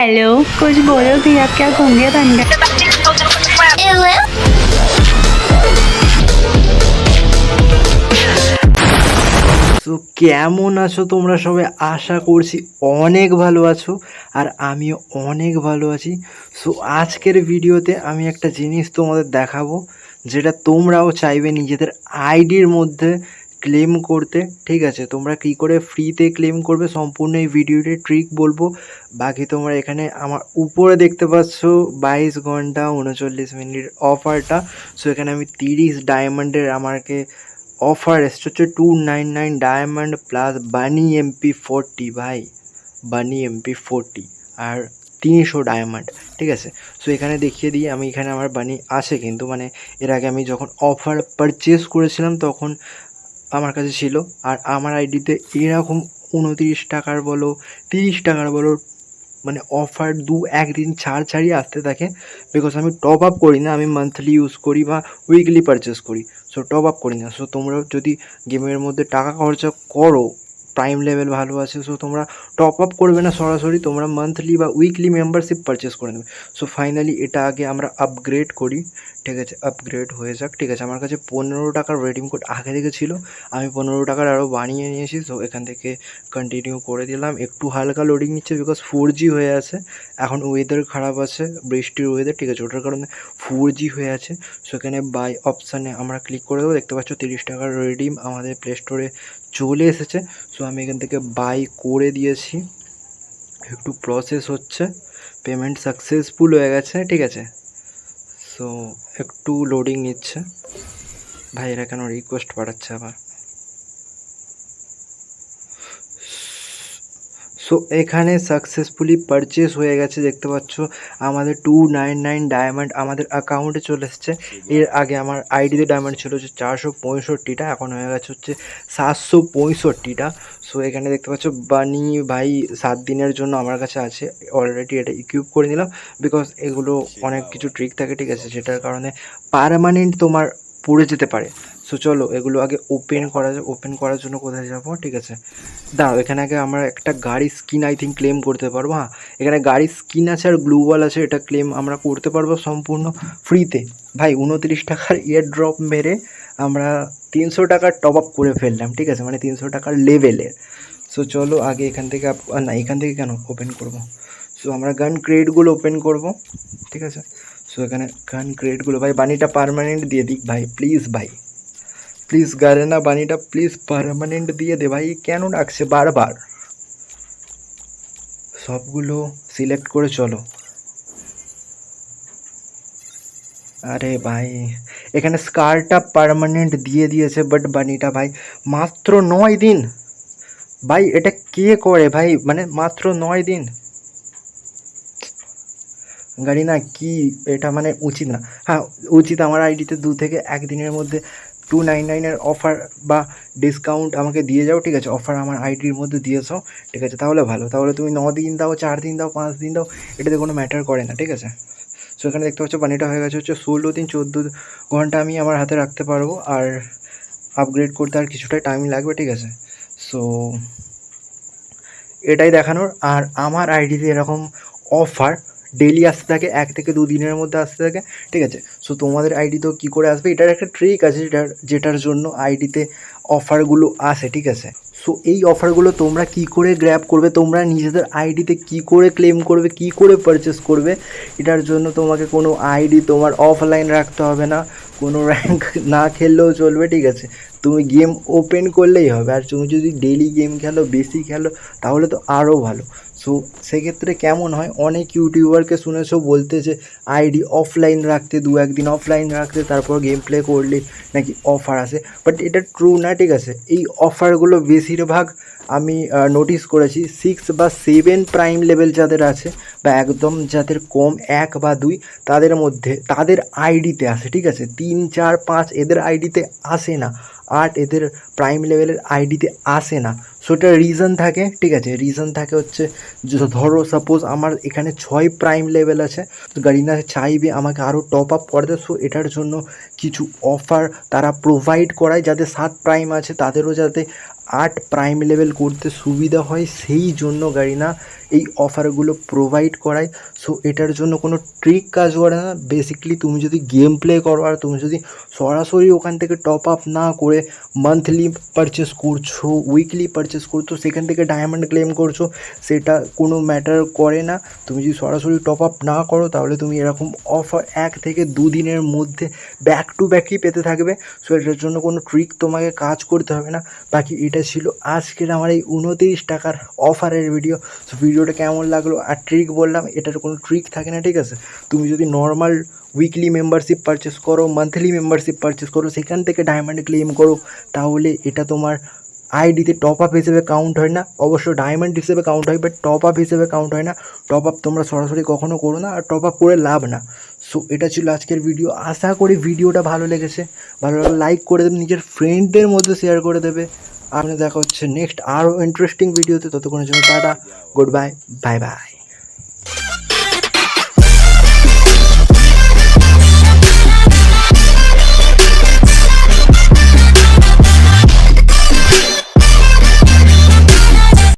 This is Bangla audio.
हेलो, कुछ बोलो भी। आप क्या घूंगे बन गए? তো কেমন আছো তোমরা সবাই? আশা করছি অনেক ভালো আছো, আর আমিও অনেক ভালো আছি। সো আজকের ভিডিওতে আমি একটা জিনিস তোমাদের দেখাবো, যেটা তোমরাও চাইবে নিজেদের আইডির মধ্যে ক্লেম করতে। ঠিক আছে, তোমরা কী করে ফ্রিতে ক্লেম করবে সম্পূর্ণ এই ভিডিওতে ট্রিক বলবো। বাকি তোমরা এখানে আমার উপরে দেখতে পাচ্ছ 22 ঘন্টা 39 মিনিট অফারটা। সো এখানে আমি 30 ডায়মন্ডের আমাকে অফার এসছে হচ্ছে 299 ডায়মন্ড প্লাস বানি MP40 ভাই, বানি MP40 আর 300 ডায়মন্ড। ঠিক আছে, সো এখানে দেখিয়ে দিই আমি, এখানে আমার বানি আছে কিন্তু মানে এর আগে আমি যখন অফার পারচেস করেছিলাম তখন আমার কাছে ছিল। আর আমার আইডিতে এরকম 29 টাকার বলো 30 টাকার বলো মানে অফার একদিন ছাড় ছাড়িয়ে আসতে থাকে। বিকজ আমি টপ আপ করি না, আমি মান্থলি ইউজ করি বা উইকলি পারচেস করি। সো টপ আপ করি না। সো তোমরাও যদি গেমের মধ্যে টাকা খরচা করো, প্রাইম লেভেল ভালো আছে, সো তোমরা টপ আপ করবে না সরাসরি, তোমরা মান্থলি বা উইকলি মেম্বারশিপ পারচেস করে নেবে। সো ফাইনালি এটা আগে আমরা আপগ্রেড করি। ঠিক আছে, আপগ্রেড হয়ে যাক। ঠিক আছে, আমার কাছে 15 টাকার রেডিং কোড আগে থেকে ছিল, আমি 15 টাকার আরও বানিয়ে নিয়েছি। সো এখান থেকে কন্টিনিউ করে দিলাম। একটু হালকা লোডিং নিচ্ছে বিকজ 4G হয়ে আছে, এখন ওয়েদার খারাপ আছে, বৃষ্টির ওয়েদার। ঠিক আছে, ওটার কারণে 4G হয়ে আছে। সো এখানে বাই অপশানে আমরা ক্লিক করে দেবো। দেখতে পাচ্ছ 30 টাকার রেডিম আমাদের প্লে স্টোরে চলে এসেছে। সো আমি এখান থেকে বাই করে দিয়েছি, একটু প্রসেস হচ্ছে, পেমেন্ট সাকসেসফুল হয়ে গেছে। ঠিক আছে, সো একটু লোডিং নিচ্ছে। ভাই এরা কেন রিকোয়েস্ট পাঠাচ্ছে আবার? সো এখানে সাকসেসফুলি পারচেস হয়ে গেছে। দেখতে পাচ্ছ আমাদের 299 ডায়মন্ড আমাদের অ্যাকাউন্টে চলে এসছে। এর আগে আমার আইডিতে ডায়মন্ড ছিল হচ্ছে 465টা, এখন হয়ে গেছে হচ্ছে 765টা। সো এখানে দেখতে পাচ্ছ বানি ভাই 7 দিনের জন্য আমার কাছে আছে অলরেডি, এটা ইকুইপ করে নিলাম। বিকজ এগুলো অনেক কিছু ট্রিক থাকে, ঠিক আছে, যেটার কারণে পার্মানেন্ট তোমার পড়ে যেতে পারে। সো চলো এগুলো আগে ওপেন করা যায়। ওপেন করার জন্য কোথায় যাবো? ঠিক আছে, দাঁড়াও, এখানে আগে আমরা একটা গাড়ির স্কিন আই থিঙ্ক ক্লেম করতে পারবো। হ্যাঁ, এখানে গাড়ির স্কিন আছে আর গ্লু ওয়াল আছে, এটা ক্লেম আমরা করতে পারবো সম্পূর্ণ ফ্রিতে। ভাই 29 টাকার ইয়ার ড্রপ মেরে আমরা 300 টাকার টপ আপ করে ফেললাম। ঠিক আছে, মানে 300 টাকার লেভেলের। সো চলো আগে এখান থেকে না, এখান থেকে কেন ওপেন করব? সো আমরা গান ক্রেটগুলো ওপেন করব। ঠিক আছে, সো এখানে গান ক্রেটগুলো, ভাই বানিটা পার্মানেন্ট দিয়ে দিক ভাই, প্লিজ ভাই, প্লিজ গারেনা বানিটা প্লিজ পার্মানেন্ট দিয়ে দে ভাই, কেন রাখছে বারবার? সবগুলো সিলেক্ট করে চলো। আরে ভাই এখানে স্কারটা পার্মানেন্ট দিয়ে দিয়েছে, বাট বানিটা ভাই মাত্র 9 দিন। ভাই এটা কে করে ভাই, মানে মাত্র 9 দিন? গাড়ি না কি এটা মানে উচিত না। হ্যাঁ উচিত, আমার আইডিতে 2 থেকে 1 দিনের মধ্যে 299-এর অফার বা ডিসকাউন্ট আমাকে দিয়ে যাও। ঠিক আছে, অফার আমার আইডির মধ্যে দিয়ে যাও। ঠিক আছে, তাহলে ভালো। তাহলে তুমি 9 দিন দাও, 4 দিন দাও, 5 দিন দাও, এটাতে কোনো ম্যাটার করে না। ঠিক আছে, সো এখানে দেখতে পাচ্ছ বানিটা হয়ে গেছে হচ্ছে 16 দিন। 14 ঘন্টা আমি আমার হাতে রাখতে পারবো, আর আপগ্রেড করতে আর কিছুটাই টাইম লাগবে। ঠিক আছে, সো এটাই দেখানোর। আর আমার আইডিতে এরকম অফার ডেলি আসতে থাকে, 1 থেকে 2 দিনের মধ্যে আসতে থাকে। ঠিক আছে, সো তোমাদের আইডিতেও কী করে আসবে, এটার একটা ট্রিক আছে যেটার জন্য আইডিতে অফারগুলো আসে। ঠিক আছে, সো এই অফারগুলো তোমরা কি করে গ্র্যাব করবে, তোমরা নিজেদের আইডিতে কি করে ক্লেম করবে, কি করে পারচেস করবে, এটার জন্য তোমাকে কোনো আইডি তোমার অফলাইন রাখতে হবে না, কোনো র্যাঙ্ক না খেললেও চলবে। ঠিক আছে, তুমি গেম ওপেন করলেই হবে। আর তুমি যদি ডেলি গেম খেলো, বেশি খেলো, তাহলে তো আরও ভালো। সো সেক্ষেত্রে কেমন হয়, অনেক ইউটিউবারকে শুনেছো বলতে যে আইডি অফলাইন রাখতে, 1 দিন অফলাইন রাখতে, তারপর গেম প্লে করলে নাকি অফার আসে, বাট এটা ট্রু না। ঠিক আছে, এই অফারগুলো বেশিরভাগ আমি নোটিস করেছি 6 বা 7 প্রাইম লেভেল যাদের আছে, বা একদম যাদের কম 1 বা 2, তাদের মধ্যে তাদের আইডিতে আসে। ঠিক আছে, 3, 4, 5 এদের আইডিতে আসে না, 8 এদের প্রাইম লেভেলের আইডিতে আসে না। সো এটার রিজন থাকে। ঠিক আছে, রিজন থাকে হচ্ছে ধরো সাপোজ আমার এখানে 6 প্রাইম লেভেল আছে, তো গাড়িনা চাইবে আমাকে আরও টপ আপ করতে। সো এটার জন্য কিছু অফার তারা প্রোভাইড করায়, যাদের 7 প্রাইম আছে তাদেরও যাতে 8 প্রাইম লেভেল করতে সুবিধা হয়, সেই জন্য গারিনা এই অফারগুলো প্রোভাইড করায়। সো এটার জন্য কোনো ট্রিক কাজ করে না। বেসিক্যালি তুমি যদি গেম প্লে করো আর তুমি যদি সরাসরি ওখান থেকে টপ আপ না করে মান্থলি পারচেস করছো, উইকলি পারচেস করছো, সেখান থেকে ডায়মন্ড ক্লেম করছো, সেটা কোনো ম্যাটার করে না। তুমি যদি সরাসরি টপ আপ না করো তাহলে তুমি এরকম অফার 1 থেকে 2 দিনের মধ্যে ব্যাক টু ব্যাকই পেতে থাকবে। সো এটার জন্য কোনো ট্রিক তোমাকে কাজ করতে হবে না। বাকি এটা ছিল আজকের আমার এই 29 টাকার অফারের ভিডিও। সো ভিডিওটা কেমন লাগলো, আর ট্রিক বললাম, এটার কোনো ট্রিক থাকে না, ঠিক আছে? তুমি যদি নর্মাল উইকলি মেম্বারশিপ পারচেস করো, মান্থলি মেম্বারশিপ পারচেস করো, সেখান থেকে ডায়মন্ড ক্লেম করো, তাহলে এটা তোমার আইডিতে টপ আপ হিসেবে কাউন্ট হয় না। অবশ্য ডায়মন্ড হিসেবে কাউন্ট হয়, বাট টপ আপ হিসেবে কাউন্ট হয় না। টপ আপ তোমরা সরাসরি কখনও করো না, আর টপ আপ করে লাভ না। সো এটা ছিল আজকের ভিডিও। আশা করি ভিডিওটা ভালো লেগেছে। ভালো লাগলে লাইক করে দেবে, নিজের ফ্রেন্ডদের মধ্যে শেয়ার করে দেবে। আপনার দেখা হচ্ছে নেক্সট আরও ইন্টারেস্টিং ভিডিওতে। ততক্ষণের জন্য tata, good bye, bye bye.